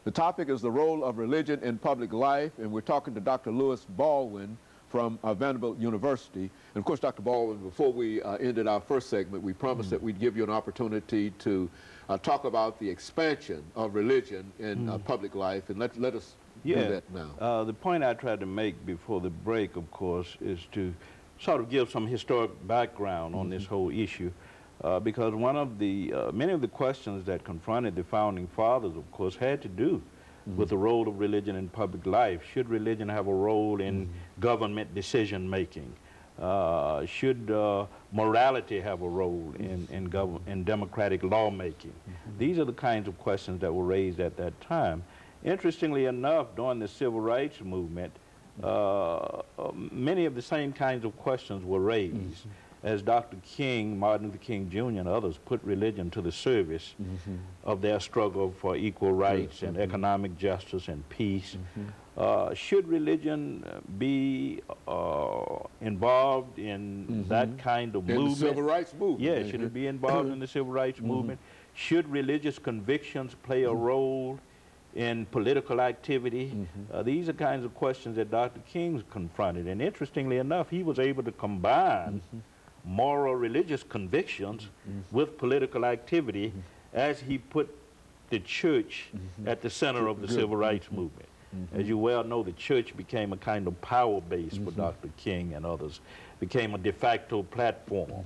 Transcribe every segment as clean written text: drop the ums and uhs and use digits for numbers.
The topic is the role of religion in public life, and we're talking to Dr. Louis Baldwin from Vanderbilt University. And of course, Dr. Baldwin, before we ended our first segment, we promised that we'd give you an opportunity to talk about the expansion of religion in public life, and let us do that now. The point I tried to make before the break, of course, is to sort of give some historic background on this whole issue, because one of the many of the questions that confronted the founding fathers, of course, had to do with the role of religion in public life. Should religion have a role in government decision making? Should morality have a role in democratic lawmaking? These are the kinds of questions that were raised at that time. Interestingly enough, during the civil rights movement, many of the same kinds of questions were raised. As Dr. King, Martin Luther King Jr. and others put religion to the service of their struggle for equal rights and economic justice and peace. Should religion be involved in that kind of movement? The civil rights movement. Yeah, should it be involved in the civil rights movement? Should religious convictions play a role in political activity? These are kinds of questions that Dr. King confronted. And interestingly enough, he was able to combine moral religious convictions with political activity as he put the church at the center of the civil rights movement. As you well know, the church became a kind of power base for Dr. King and others, became a de facto platform,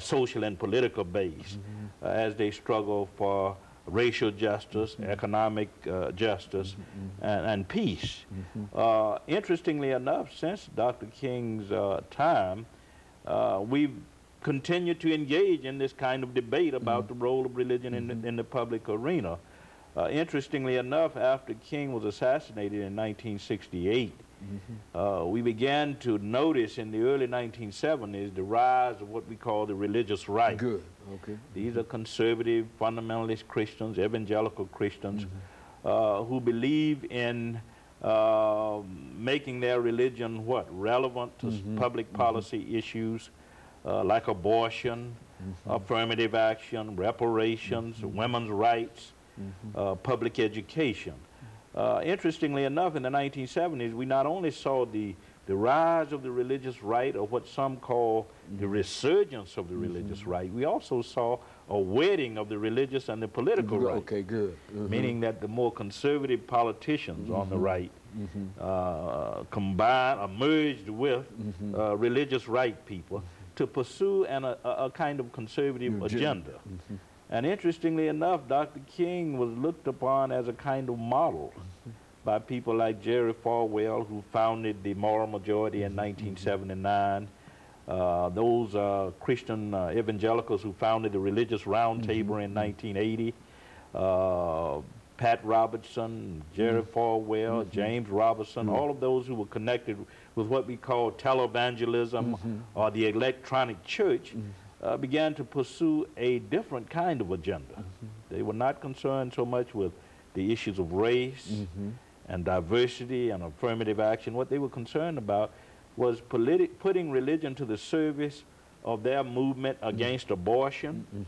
social and political base, as they struggle for racial justice, economic justice, and peace. Interestingly enough, since Dr. King's time, we've continued to engage in this kind of debate about the role of religion in the public arena. Interestingly enough, after King was assassinated in 1968, we began to notice in the early 1970s the rise of what we call the religious right. Good, okay. These are conservative, fundamentalist Christians, evangelical Christians, who believe in making their religion relevant to public policy issues like abortion, affirmative action, reparations, women's rights, public education. Interestingly enough, in the 1970s, we not only saw the rise of the religious right, or what some call the resurgence of the religious right, we also saw a wedding of the religious and the political right. Okay, good. Meaning that the more conservative politicians on the right merged with religious right people to pursue a kind of conservative agenda. And interestingly enough, Dr. King was looked upon as a kind of model by people like Jerry Falwell, who founded the Moral Majority in 1979, those Christian evangelicals who founded the Religious Roundtable in 1980, Pat Robertson, Jerry Falwell, James Robinson, all of those who were connected with what we call televangelism or the electronic church, began to pursue a different kind of agenda. They were not concerned so much with the issues of race and diversity and affirmative action. What they were concerned about was putting religion to the service of their movement against abortion,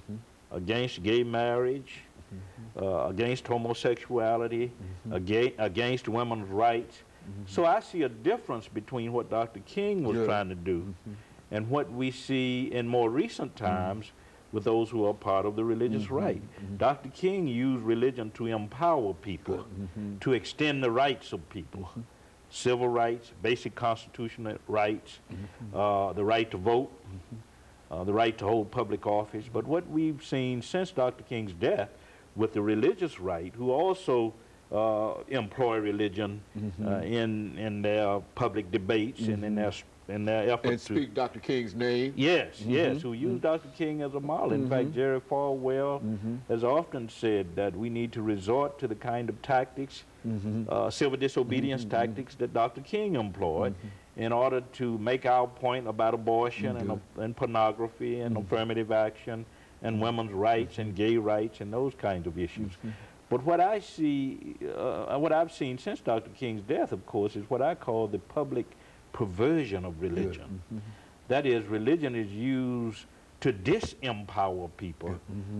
against gay marriage, against homosexuality, against women's rights. So I see a difference between what Dr. King was trying to do and what we see in more recent times with those who are part of the religious right. Dr. King used religion to empower people, to extend the rights of people, civil rights, basic constitutional rights, the right to vote, the right to hold public office. But what we've seen since Dr. King's death with the religious right, who also employ religion in their public debates and in their efforts to speak Dr. King's name. Yes, yes, who use Dr. King as a model. In fact, Jerry Falwell has often said that we need to resort to the kind of tactics, civil disobedience tactics that Dr. King employed in order to make our point about abortion and pornography and affirmative action and women's rights and gay rights and those kinds of issues. But what I see, what I've seen since Dr. King's death, of course, is what I call the public perversion of religion. That is, religion is used to disempower people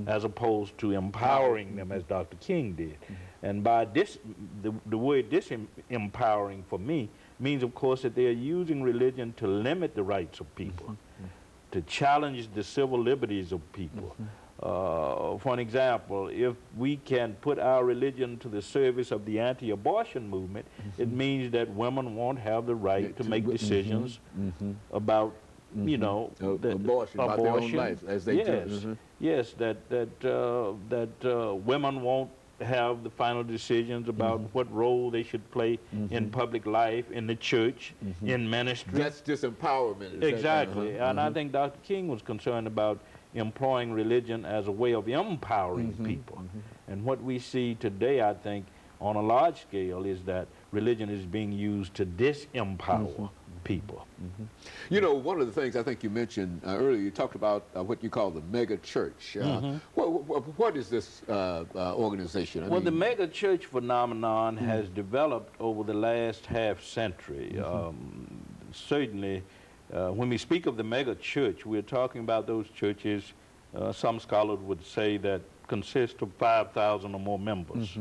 as opposed to empowering them as Dr. King did. And by the word disempowering for me means, of course, that they are using religion to limit the rights of people, to challenge the civil liberties of people. For an example, if we can put our religion to the service of the anti-abortion movement, it means that women won't have the right to make decisions about, you know, abortion, about their own life as they do. Yes, that women won't have the final decisions about what role they should play in public life, in the church, in ministry. That's disempowerment. Exactly. And I think Dr. King was concerned about employing religion as a way of empowering people. And what we see today, I think, on a large scale, is that religion is being used to disempower people. You know, one of the things I think you mentioned earlier, you talked about what you call the mega church. What is this organization? Well, the mega church phenomenon has developed over the last half century. Certainly, when we speak of the mega church, we're talking about those churches, some scholars would say, that consist of 5,000 or more members.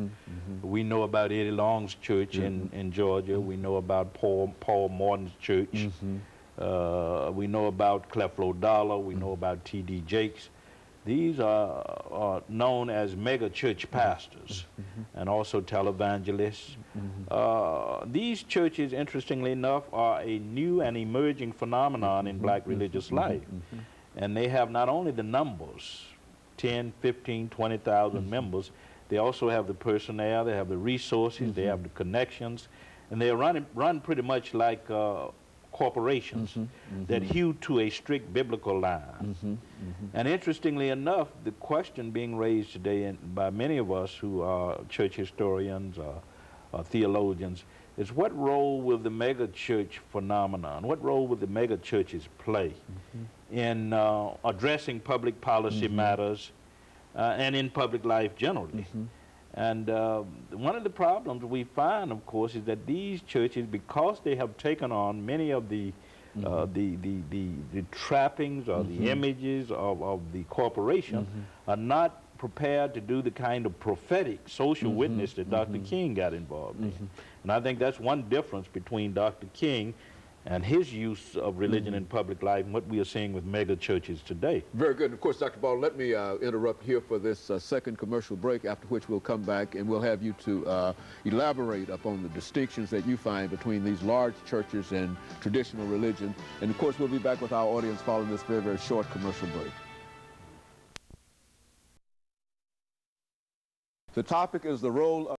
We know about Eddie Long's church in Georgia. We know about Paul Morton's church. We know about Creflo Dollar. We know about T.D. Jakes. These are known as mega church pastors and also televangelists. These churches, interestingly enough, are a new and emerging phenomenon in black religious life. And they have not only the numbers, 10, 15, 20,000 members, they also have the personnel, they have the resources, they have the connections, and they are run pretty much like corporations that hew to a strict biblical line. And interestingly enough, the question being raised today by many of us who are church historians or theologians is, what role will the mega church phenomenon, what role will the mega churches play in addressing public policy matters and in public life generally? And one of the problems we find, of course, is that these churches, because they have taken on many of the trappings or the images of the corporation, are not prepared to do the kind of prophetic social witness that Dr. King got involved in. And I think that's one difference between Dr. King and his use of religion in public life and what we are seeing with mega churches today. Very good. And of course, Dr. Baldwin, let me interrupt here for this second commercial break, after which we'll come back and we'll have you to elaborate upon the distinctions that you find between these large churches and traditional religion. And of course, we'll be back with our audience following this very, very short commercial break. The topic is the role of